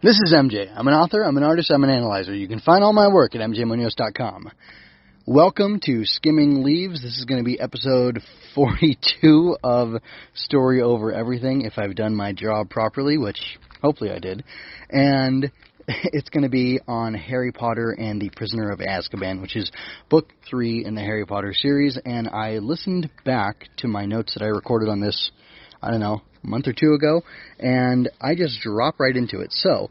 This is MJ. I'm an author, I'm an artist, I'm an analyzer. You can find all my work at mjmunoz.com. Welcome to Skimming Leaves. This is going to be episode 42 of Story Over Everything, if I've done my job properly, which hopefully I did. And it's going to be on Harry Potter and the Prisoner of Azkaban, which is book 3 in the Harry Potter series. And I listened back to my notes that I recorded on this, I don't know, a month or two ago, and I just drop right into it. So,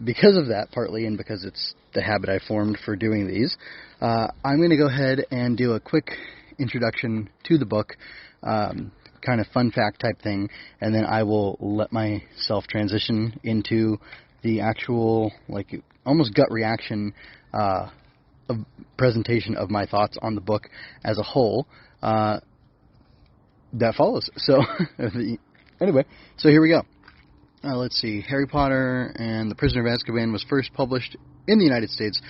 because of that, partly, and because it's the habit I formed for doing these, I'm going to go ahead and do a quick introduction to the book, kind of fun fact type thing, and then I will let myself transition into the actual, like, almost gut reaction of presentation of my thoughts on the book as a whole that follows. So, anyway, so here we go. Let's see. Harry Potter and the Prisoner of Azkaban was first published in the United States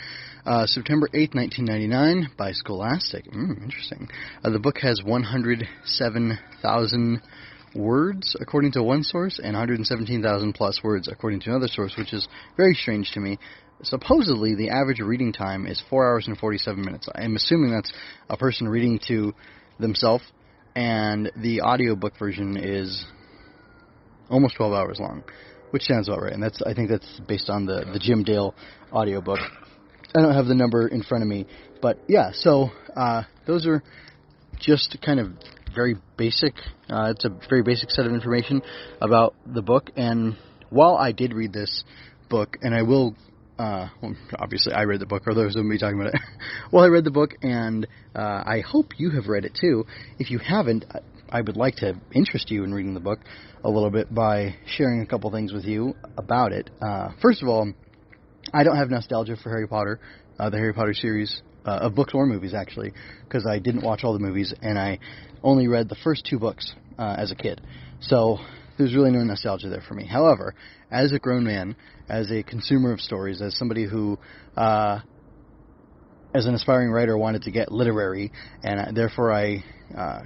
September 8th, 1999 by Scholastic. Interesting. The book has 107,000 words, according to one source, and 117,000 plus words, according to another source, which is very strange to me. Supposedly, the average reading time is 4 hours and 47 minutes. I'm assuming that's a person reading to themselves, and the audiobook version is almost 12 hours long, which sounds about right. And I think that's based on the Jim Dale audiobook. I don't have the number in front of me, but yeah, so those are just kind of very basic. It's a very basic set of information about the book. And while I did read this book, and I will, well, obviously I read the book, or those of me talking about it. Well, I read the book, and I hope you have read it too. If you haven't, I would like to interest you in reading the book a little bit by sharing a couple things with you about it. First of all, I don't have nostalgia for Harry Potter, the Harry Potter series, of books or movies, actually, because I didn't watch all the movies, and I only read the first 2 books as a kid. So there's really no nostalgia there for me. However, as a grown man, as a consumer of stories, as somebody who, as an aspiring writer, wanted to get literary, and therefore I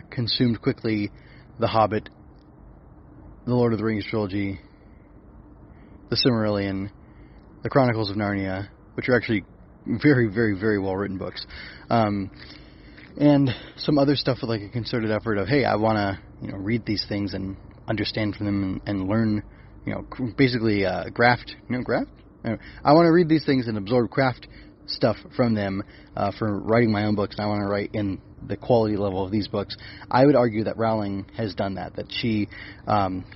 consumed quickly The Hobbit, the Lord of the Rings trilogy, the Silmarillion, the Chronicles of Narnia, which are actually very, very, very well-written books, and some other stuff with like a concerted effort of, hey, I want to read these things and understand from them and learn, basically graft. I want to read these things and absorb craft stuff from them for writing my own books, and I want to write in the quality level of these books. I would argue that Rowling has done that she,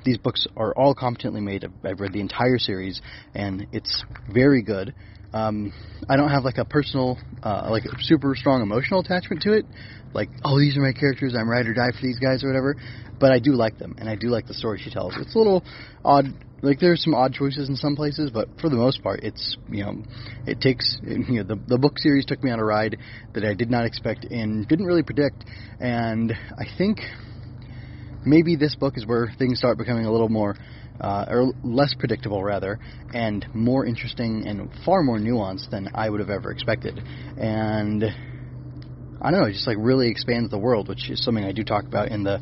these books are all competently made. I've read the entire series, and it's very good. I don't have like a personal, like a super strong emotional attachment to it, like, oh, these are my characters, I'm ride or die for these guys or whatever, but I do like them, and I do like the story she tells. It's a little odd. Like, there's some odd choices in some places, but for the most part, it's, it takes, the book series took me on a ride that I did not expect and didn't really predict, and I think maybe this book is where things start becoming a little more, or less predictable, rather, and more interesting and far more nuanced than I would have ever expected. And I don't know, it just like really expands the world, which is something I do talk about in the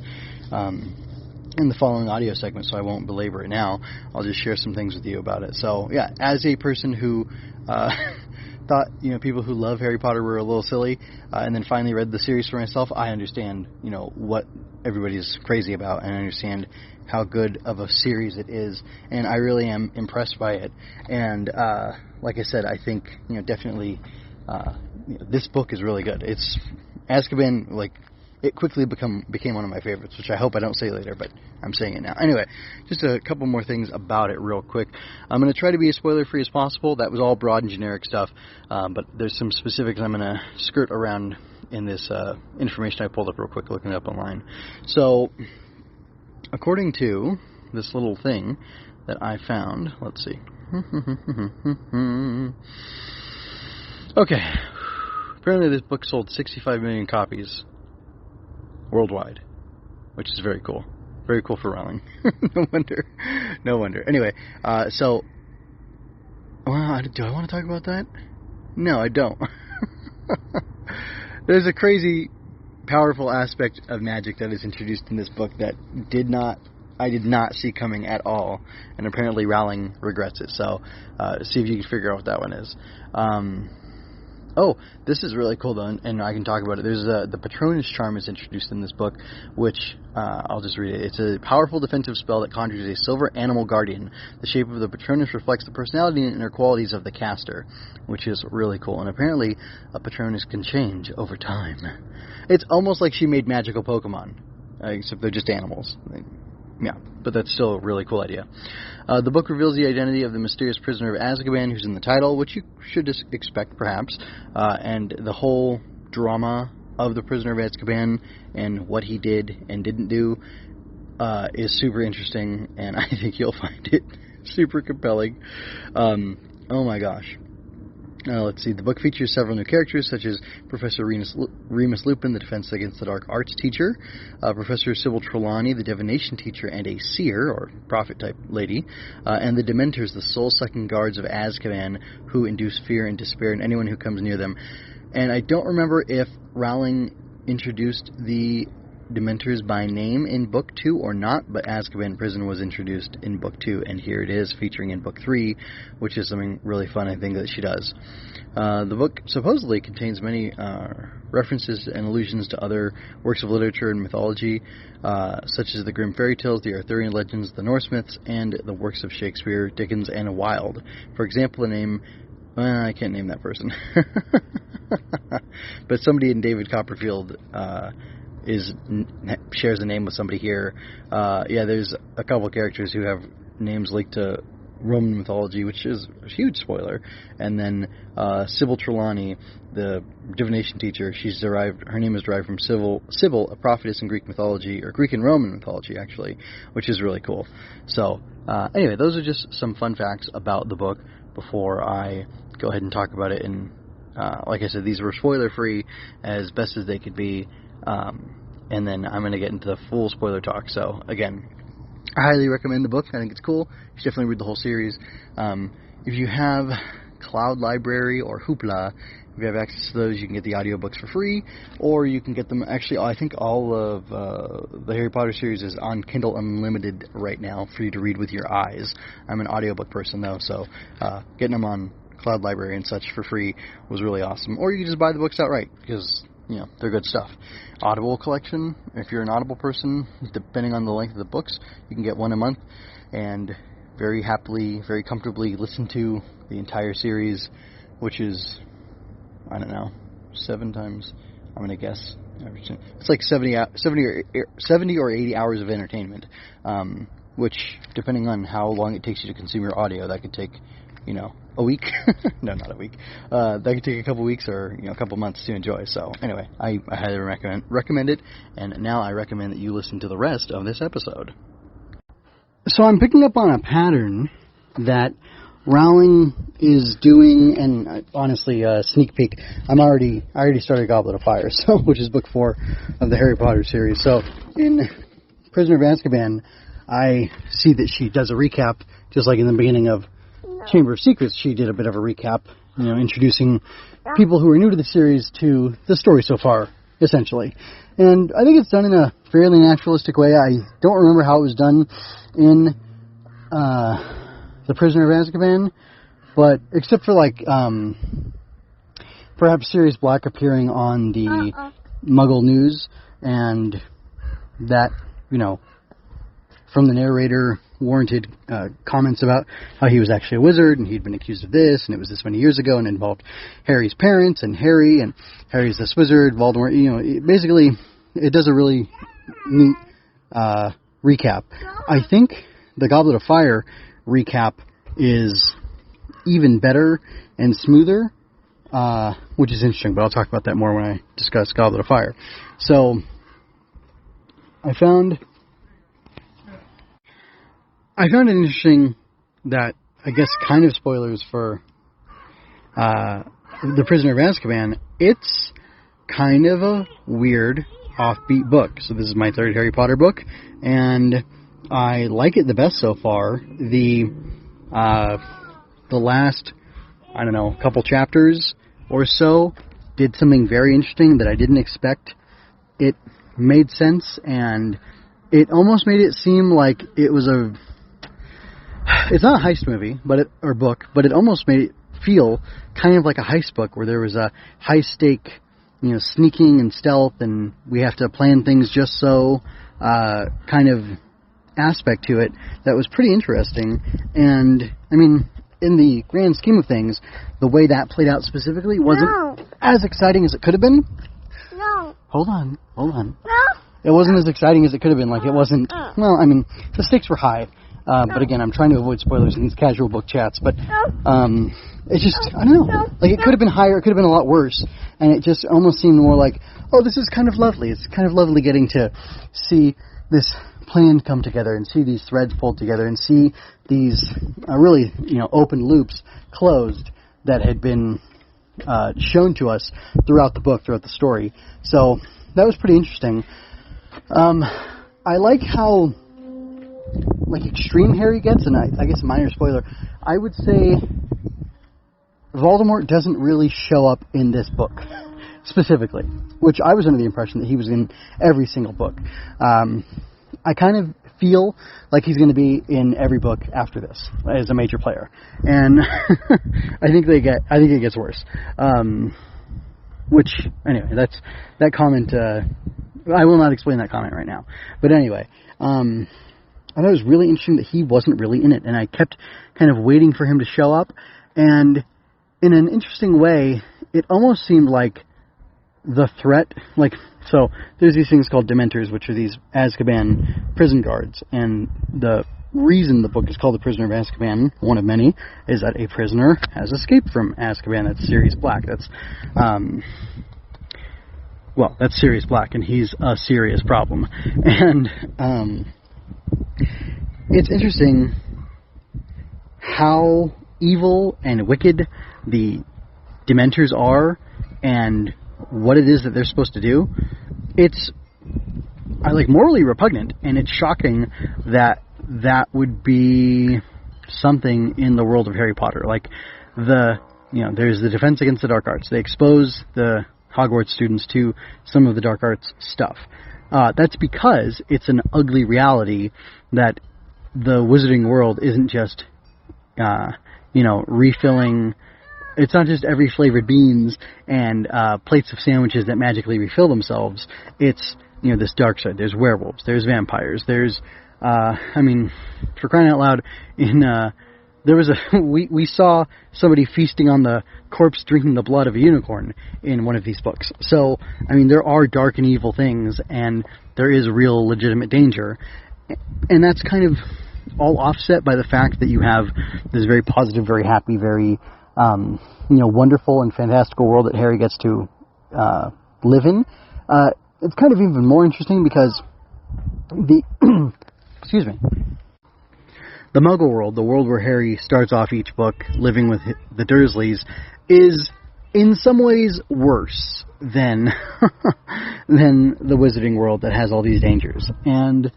following audio segment, so I won't belabor it now. I'll just share some things with you about it. So, yeah, as a person who thought, people who love Harry Potter were a little silly, and then finally read the series for myself, I understand, what everybody's crazy about, and I understand how good of a series it is, and I really am impressed by it. And, like I said, I think, definitely, this book is really good. It's Azkaban, like, it quickly became one of my favorites, which I hope I don't say later, but I'm saying it now. Anyway, just a couple more things about it real quick. I'm going to try to be as spoiler-free as possible. That was all broad and generic stuff, but there's some specifics I'm going to skirt around in this information I pulled up real quick, looking it up online. So, according to this little thing that I found, let's see. Okay. Apparently this book sold 65 million copies worldwide, which is very cool. Very cool for Rowling. No wonder. Anyway, so, well, do I want to talk about that? No, I don't. There's a crazy, powerful aspect of magic that is introduced in this book that did not I did not see coming at all, and apparently Rowling regrets it. So see if you can figure out what that one is. Oh, this is really cool, though, and I can talk about it. There's the Patronus charm is introduced in this book, which, I'll just read it. It's a powerful defensive spell that conjures a silver animal guardian. The shape of the Patronus reflects the personality and inner qualities of the caster, which is really cool. And apparently, a Patronus can change over time. It's almost like she made magical Pokemon, except they're just animals. Yeah, but that's still a really cool idea. The book reveals the identity of the mysterious prisoner of Azkaban, who's in the title, which you should just expect, perhaps. And the whole drama of the prisoner of Azkaban and what he did and didn't do is super interesting, and I think you'll find it super compelling. Oh my gosh. Let's see. The book features several new characters, such as Professor Remus Lupin, the Defense Against the Dark Arts teacher, Professor Sybil Trelawney, the Divination teacher and a seer, or prophet-type lady, and the Dementors, the soul-sucking guards of Azkaban, who induce fear and despair in anyone who comes near them. And I don't remember if Rowling introduced the Dementors by name in Book 2 or not, but Azkaban Prison was introduced in Book 2, and here it is featuring in Book 3, which is something really fun, I think, that she does. The book supposedly contains many references and allusions to other works of literature and mythology, such as the Grimm fairy tales, the Arthurian legends, the Norse myths, and the works of Shakespeare, Dickens, and Wilde. For example, the name... I can't name that person. But somebody in David Copperfield... shares a name with somebody here. Yeah, there's a couple characters who have names linked to Roman mythology, which is a huge spoiler. And then Sybil Trelawney, the divination teacher, her name is derived from Sybil, a prophetess in Greek mythology, or Greek and Roman mythology, actually, which is really cool. So, anyway, those are just some fun facts about the book before I go ahead and talk about it. And like I said, these were spoiler-free as best as they could be. And then I'm going to get into the full spoiler talk. So, again, I highly recommend the book. I think it's cool. You should definitely read the whole series. If you have Cloud Library or HOOPLA, if you have access to those, you can get the audiobooks for free, or you can get them, actually, I think all of the Harry Potter series is on Kindle Unlimited right now for you to read with your eyes. I'm an audiobook person, though, so getting them on Cloud Library and such for free was really awesome. Or you can just buy the books outright, because... they're good stuff. Audible collection, if you're an Audible person, depending on the length of the books, you can get one a month and very happily, very comfortably listen to the entire series, which is, I don't know, 7 times, I'm going to guess. It's like 70 or 80 hours of entertainment, which, depending on how long it takes you to consume your audio, that could take, a week. No, not a week. That could take a couple weeks or a couple months to enjoy. So anyway, I highly recommend it, and now I recommend that you listen to the rest of this episode. So I'm picking up on a pattern that Rowling is doing, and honestly, sneak peek. I already started Goblet of Fire, so which is book 4 of the Harry Potter series. So in Prisoner of Azkaban, I see that she does a recap, just like in the beginning of Chamber of Secrets, she did a bit of a recap, introducing people who are new to the series to the story so far, essentially. And I think it's done in a fairly naturalistic way. I don't remember how it was done in The Prisoner of Azkaban, but except for, perhaps Sirius Black appearing on the Muggle News, and that, from the narrator... warranted comments about how he was actually a wizard and he'd been accused of this and it was this many years ago and it involved Harry's parents and Harry's this wizard, Voldemort, basically it does a really neat recap. I think the Goblet of Fire recap is even better and smoother, which is interesting, but I'll talk about that more when I discuss Goblet of Fire. So I found it interesting that, I guess, kind of spoilers for The Prisoner of Azkaban, it's kind of a weird, offbeat book. So this is my 3rd Harry Potter book, and I like it the best so far. The last, couple chapters or so did something very interesting that I didn't expect. It made sense, and it almost made it seem like it was it's not a heist movie, or book, but it almost made it feel kind of like a heist book where there was a high stake, sneaking and stealth, and we have to plan things just so kind of aspect to it that was pretty interesting. And I mean, in the grand scheme of things, the way that played out specifically wasn't as exciting as it could have been. No. Hold on. No. It wasn't as exciting as it could have been. Like, it wasn't, well, I mean, the stakes were high. But again, I'm trying to avoid spoilers in these casual book chats. But it just, I don't know. Like, it could have been higher. It could have been a lot worse. And it just almost seemed more like, oh, this is kind of lovely. It's kind of lovely getting to see this plan come together and see these threads pulled together and see these really, open loops closed that had been shown to us throughout the book, throughout the story. So that was pretty interesting. I like how extreme Harry gets, and I guess a minor spoiler, I would say Voldemort doesn't really show up in this book specifically, which I was under the impression that he was in every single book. I kind of feel like he's going to be in every book after this as a major player, and I think it gets worse. Which, anyway, that comment. I will not explain that comment right now. But anyway, I thought it was really interesting that he wasn't really in it, and I kept kind of waiting for him to show up. And in an interesting way, it almost seemed like the threat, so there's these things called Dementors, which are these Azkaban prison guards, and the reason the book is called The Prisoner of Azkaban, one of many, is that a prisoner has escaped from Azkaban. That's Sirius Black. That's Sirius Black, and he's a serious problem. And it's interesting how evil and wicked the Dementors are, and what it is that they're supposed to do. It's morally repugnant, and it's shocking that would be something in the world of Harry Potter. There's the Defense Against the Dark Arts. They expose the Hogwarts students to some of the dark arts stuff. That's because it's an ugly reality that the wizarding world isn't just, refilling. It's not just every flavored beans and plates of sandwiches that magically refill themselves. It's, this dark side. There's werewolves. There's vampires. There's, for crying out loud, there was we saw somebody feasting on the corpse drinking the blood of a unicorn in one of these books. So, there are dark and evil things, and there is real legitimate danger. And that's kind of all offset by the fact that you have this very positive, very happy, very, wonderful and fantastical world that Harry gets to live in. It's kind of even more interesting because excuse me. The Muggle world, the world where Harry starts off each book living with the Dursleys, is in some ways worse than the Wizarding world that has all these dangers. And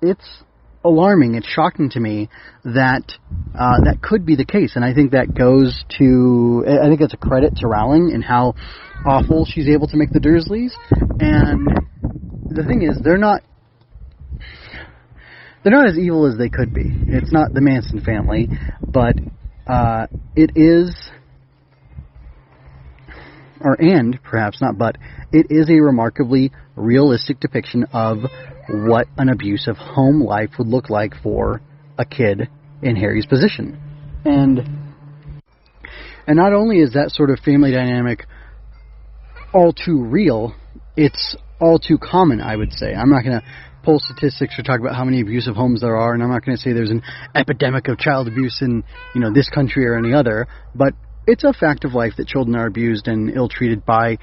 it's alarming, it's shocking to me that that could be the case. And I think that goes to, I think that's a credit to Rowling and how awful she's able to make the Dursleys. And the thing is, they're not as evil as they could be. It's not the Manson family, but it is, it is a remarkably realistic depiction of what an abusive home life would look like for a kid in Harry's position. And not only is that sort of family dynamic all too real, it's all too common, I would say. I'm not going to pull statistics or talk about how many abusive homes there are, and I'm not going to say there's an epidemic of child abuse in, this country or any other, but it's a fact of life that children are abused and ill-treated by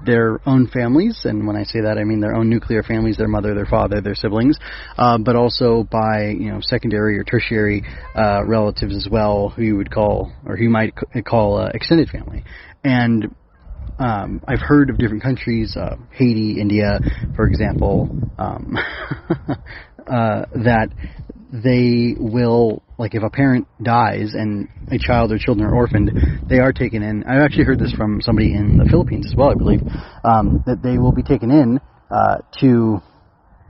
their own families, and when I say that, I mean their own nuclear families, their mother, their father, their siblings, but also by, secondary or tertiary relatives as well, who you would call, or who you might call extended family. And I've heard of different countries, Haiti, India, for example, that they will, if a parent dies and a child or children are orphaned, they are taken in. I've actually heard this from somebody in the Philippines as well, I believe, that they will be taken in to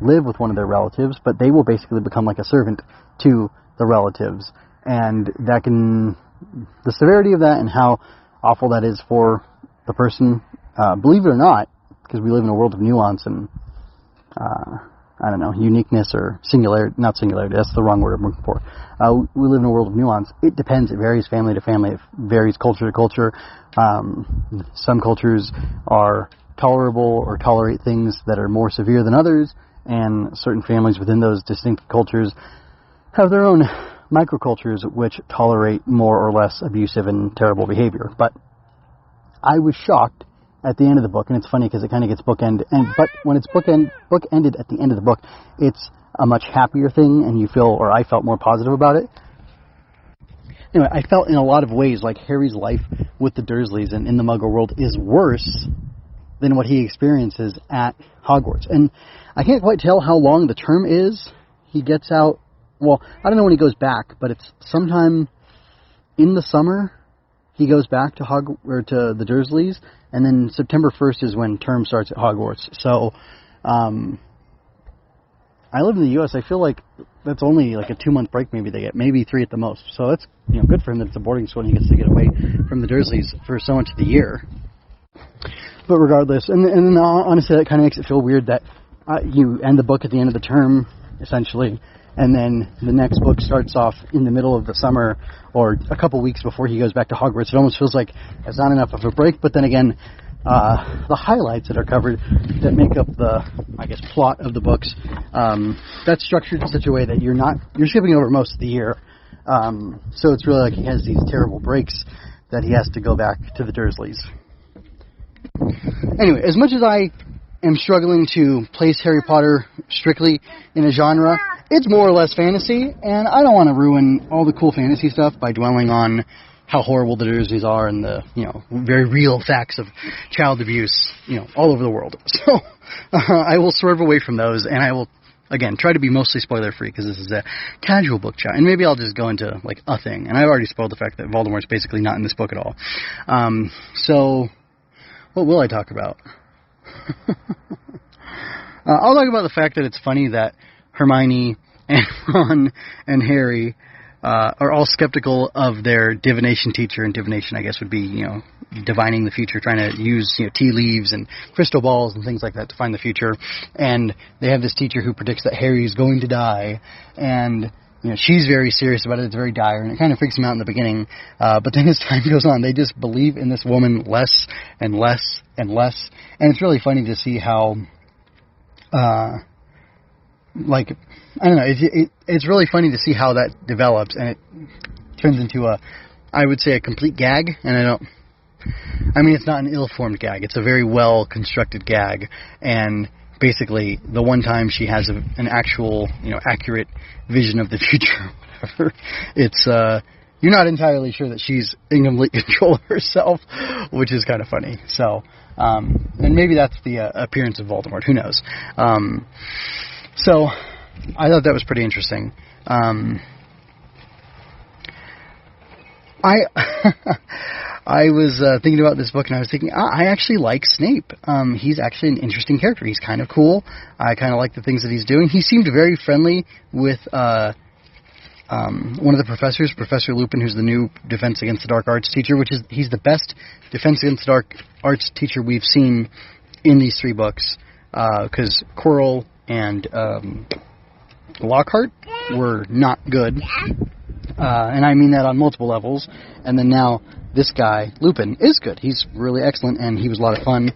live with one of their relatives, but they will basically become like a servant to the relatives. And that can, the severity of that and how awful that is for the person, believe it or not, because we live in a world of nuance and, I don't know, uniqueness or singularity, not singularity, that's the wrong word I'm looking for. We live in a world of nuance. It depends. It varies family to family. It varies culture to culture. Some cultures are tolerable or tolerate things that are more severe than others, and certain families within those distinct cultures have their own microcultures which tolerate more or less abusive and terrible behavior. But I was shocked at the end of the book, and it's funny because it kind of gets bookended, but when it's bookended at the end of the book, it's a much happier thing, and you feel, or I felt more positive about it. Anyway, I felt in a lot of ways like Harry's life with the Dursleys and in the Muggle world is worse than what he experiences at Hogwarts. And I can't quite tell how long the term is. He gets out, well, I don't know when he goes back, but it's sometime in the summer he goes back to to the Dursleys, and then September 1st is when term starts at Hogwarts. So, I live in the U.S. I feel like that's only like a 2-month break maybe they get, maybe 3 at the most. So that's, good for him that it's a boarding school and he gets to get away from the Dursleys for so much of the year. But regardless, and then honestly that kind of makes it feel weird that you end the book at the end of the term, essentially, and then the next book starts off in the middle of the summer or a couple weeks before he goes back to Hogwarts. It almost feels like it's not enough of a break, but then again, the highlights that are covered that make up the, plot of the books, that's structured in such a way that you're skipping over most of the year. So it's really like he has these terrible breaks that he has to go back to the Dursleys. Anyway, as much as I am struggling to place Harry Potter strictly in a genre, it's more or less fantasy, and I don't want to ruin all the cool fantasy stuff by dwelling on how horrible the Dursleys are and the, very real facts of child abuse, all over the world. So, I will swerve away from those, and I will, again, try to be mostly spoiler-free, because this is a casual book chat, and maybe I'll just go into, a thing, and I've already spoiled the fact that Voldemort's basically not in this book at all. So, what will I talk about? I'll talk about the fact that it's funny that Hermione and Ron and Harry are all skeptical of their divination teacher, and divination, I guess, would be, divining the future, trying to use, tea leaves and crystal balls and things like that to find the future. And they have this teacher who predicts that Harry's going to die, and she's very serious about it. It's very dire, and it kind of freaks them out in the beginning. But then as time goes on, they just believe in this woman less and less and less. And it's really funny to see how, I don't know, it's really funny to see how that develops, and it turns into I would say a complete gag, and it's not an ill-formed gag. It's a very well-constructed gag, and basically, the one time she has an actual, accurate vision of the future, whatever, it's, you're not entirely sure that she's in complete control of herself, which is kind of funny. So, and maybe that's the appearance of Voldemort. Who knows? So, I thought that was pretty interesting. I was thinking about this book, and I was thinking, I actually like Snape. He's actually an interesting character. He's kind of cool. I kind of like the things that he's doing. He seemed very friendly with one of the professors, Professor Lupin, who's the new Defense Against the Dark Arts teacher, he's the best Defense Against the Dark Arts teacher we've seen in these 3 books, because Quirrell and Lockhart were not good, and I mean that on multiple levels, and then now this guy, Lupin, is good. He's really excellent, and he was a lot of fun.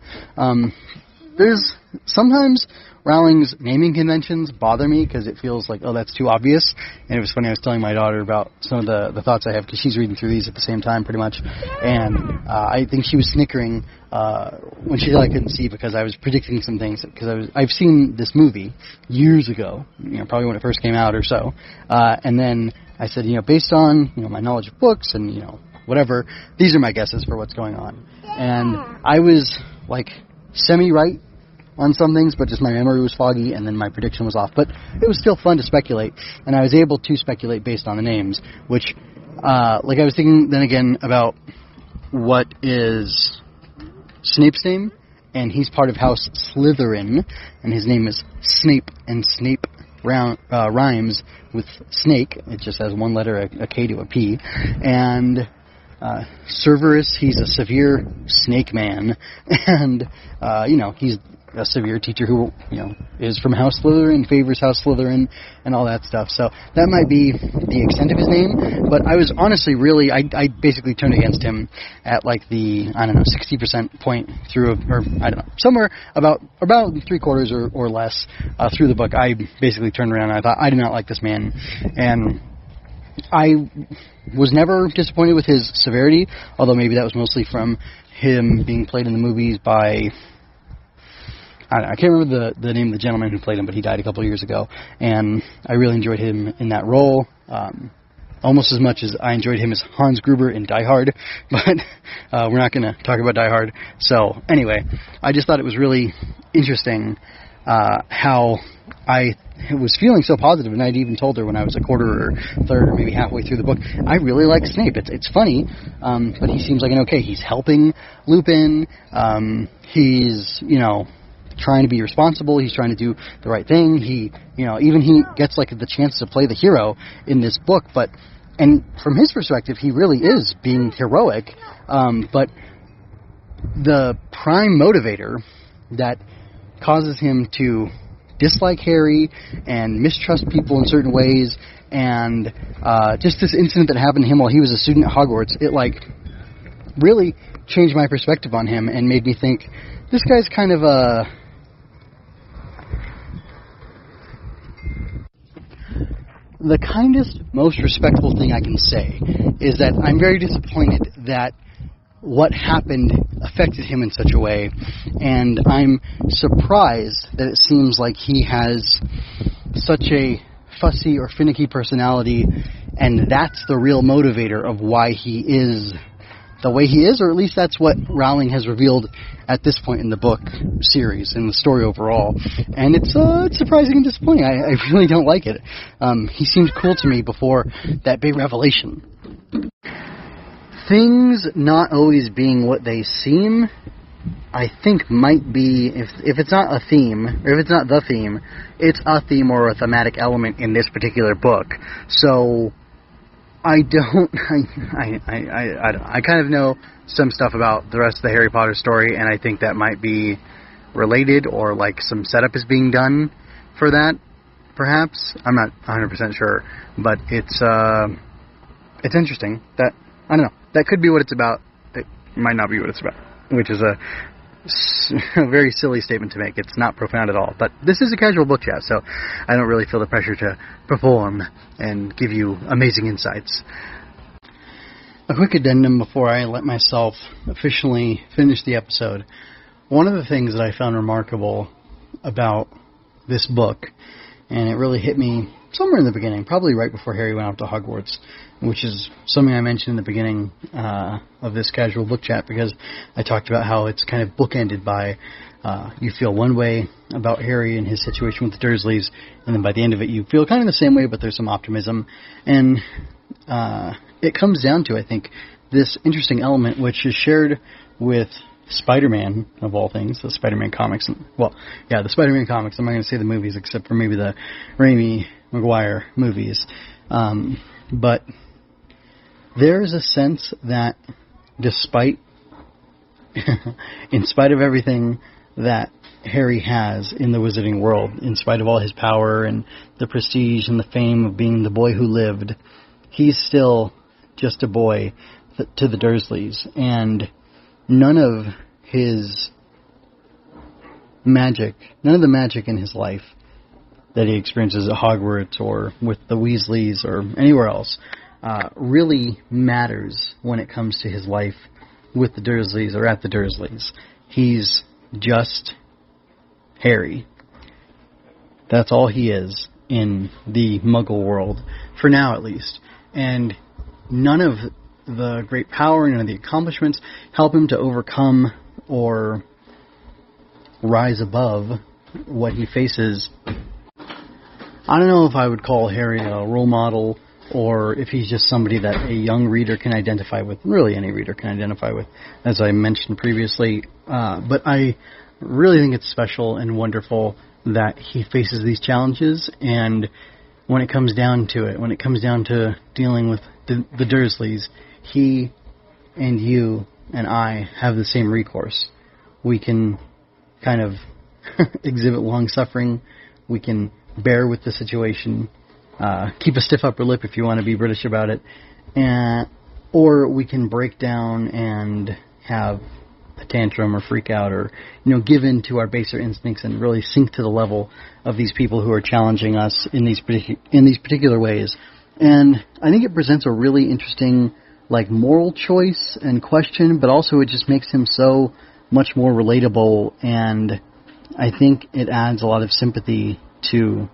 There's sometimes Rowling's naming conventions bother me because it feels like, oh, that's too obvious. And it was funny, I was telling my daughter about some of the thoughts I have, because she's reading through these at the same time pretty much. And I think she was snickering when she said I couldn't see, because I was predicting some things. Because I've seen this movie years ago, probably when it first came out or so. And then I said, based on my knowledge of books and whatever, these are my guesses for what's going on. And I was semi-right on some things, but just my memory was foggy, and then my prediction was off. But it was still fun to speculate, and I was able to speculate based on the names, which, I was thinking then again about what is Snape's name, and he's part of House Slytherin, and his name is Snape, and Snape rhymes with snake. It just has one letter, a K to a P. And Cerberus, he's a severe snake man, and he's a severe teacher who is from House Slytherin, favors House Slytherin, and all that stuff. So that might be the extent of his name, but I was honestly really, I basically turned against him at like the 60% point through, or somewhere about 3/4 or less through the book. I basically turned around and I thought, I do not like this man, and I was never disappointed with his severity, although maybe that was mostly from him being played in the movies by, I can't remember the name of the gentleman who played him, but he died a couple of years ago, and I really enjoyed him in that role, almost as much as I enjoyed him as Hans Gruber in Die Hard, but we're not going to talk about Die Hard. So anyway, I just thought it was really interesting how I was feeling so positive, and I'd even told her when I was a quarter or third or maybe halfway through the book, I really like Snape. It's funny, but he seems like he's helping Lupin, he's, trying to be responsible, he's trying to do the right thing, he gets like the chance to play the hero in this book, and from his perspective, he really is being heroic, but the prime motivator that causes him to dislike Harry and mistrust people in certain ways, and just this incident that happened to him while he was a student at Hogwarts, it really changed my perspective on him and made me think, this guy's kind of the kindest, most respectful thing I can say is that I'm very disappointed that what happened affected him in such a way, and I'm surprised that it seems like he has such a fussy or finicky personality, and that's the real motivator of why he is the way he is, or at least that's what Rowling has revealed at this point in the book series and the story overall. And it's surprising and disappointing. I really don't like it. He seemed cool to me before that big revelation. Things not always being what they seem, I think might be, if it's not a theme, or if it's not the theme, it's a theme or a thematic element in this particular book. So I kind of know some stuff about the rest of the Harry Potter story, and I think that might be related, or like some setup is being done for that, perhaps. I'm not 100% sure, but it's interesting. That, I don't know, that could be what it's about. It might not be what it's about, which is a very silly statement to make. It's not profound at all, but this is a casual book chat, so I don't really feel the pressure to perform and give you amazing insights. A quick addendum before I let myself officially finish the episode. One of the things that I found remarkable about this book, and it really hit me somewhere in the beginning, probably right before Harry went off to Hogwarts, which is something I mentioned in the beginning of this casual book chat, because I talked about how it's kind of bookended by you feel one way about Harry and his situation with the Dursleys, and then by the end of it you feel kind of the same way, but there's some optimism. And it comes down to, I think, this interesting element which is shared with Spider-Man, of all things, the Spider-Man comics. The Spider-Man comics. I'm not going to say the movies, except for maybe the Raimi Maguire movies. But there's a sense that despite, in spite of everything that Harry has in the wizarding world, in spite of all his power and the prestige and the fame of being the boy who lived, he's still just a boy to the Dursleys, and none of his magic, none of the magic in his life that he experiences at Hogwarts or with the Weasleys or anywhere else really matters when it comes to his life with the Dursleys or at the Dursleys. He's just Harry. That's all he is in the Muggle world, for now at least. And none of the great power, none of the accomplishments help him to overcome or rise above what he faces. I don't know if I would call Harry a role model, or if he's just somebody that a young reader can identify with. Really, any reader can identify with, as I mentioned previously. But I really think it's special and wonderful that he faces these challenges, and when it comes down to it, when it comes down to dealing with the Dursleys, he and you and I have the same recourse. We can kind of exhibit long suffering, we can bear with the situation, keep a stiff upper lip if you want to be British about it, or we can break down and have a tantrum or freak out, or give in to our baser instincts and really sink to the level of these people who are challenging us in these particular ways. And I think it presents a really interesting moral choice and question, but also it just makes him so much more relatable, and I think it adds a lot of sympathy to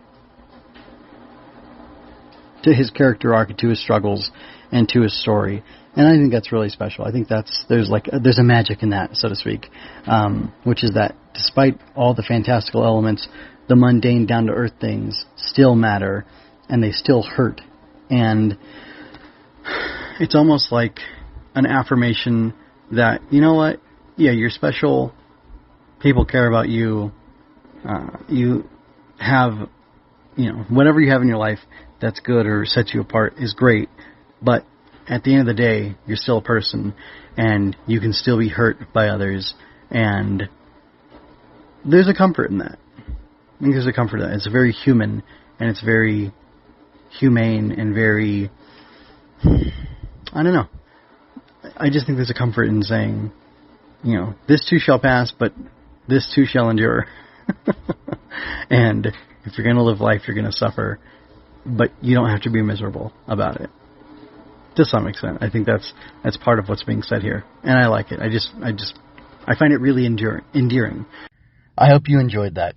his character arc, to his struggles, and to his story. And I think that's really special. I think there's a magic in that, so to speak, which is that despite all the fantastical elements, the mundane, down-to-earth things still matter, and they still hurt. And it's almost like an affirmation that, you know what, yeah, you're special, people care about you, you have, whatever you have in your life that's good or sets you apart is great, but at the end of the day, you're still a person, and you can still be hurt by others, and there's a comfort in that. I think there's a comfort in that. It's very human, and it's very humane, and very, I don't know. I just think there's a comfort in saying, this too shall pass, but this too shall endure. And if you're going to live life, you're going to suffer, but you don't have to be miserable about it. To some extent, I think that's part of what's being said here, and I like it. I find it really endearing. I hope you enjoyed that.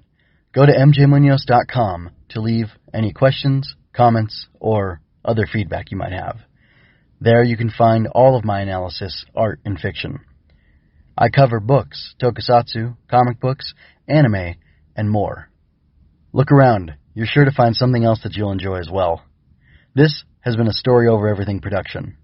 Go to mjmunoz.com to leave any questions, comments, or other feedback you might have. There you can find all of my analysis, art, and fiction. I cover books, tokusatsu, comic books, anime, and more. Look around. You're sure to find something else that you'll enjoy as well. This has been a Story Over Everything production.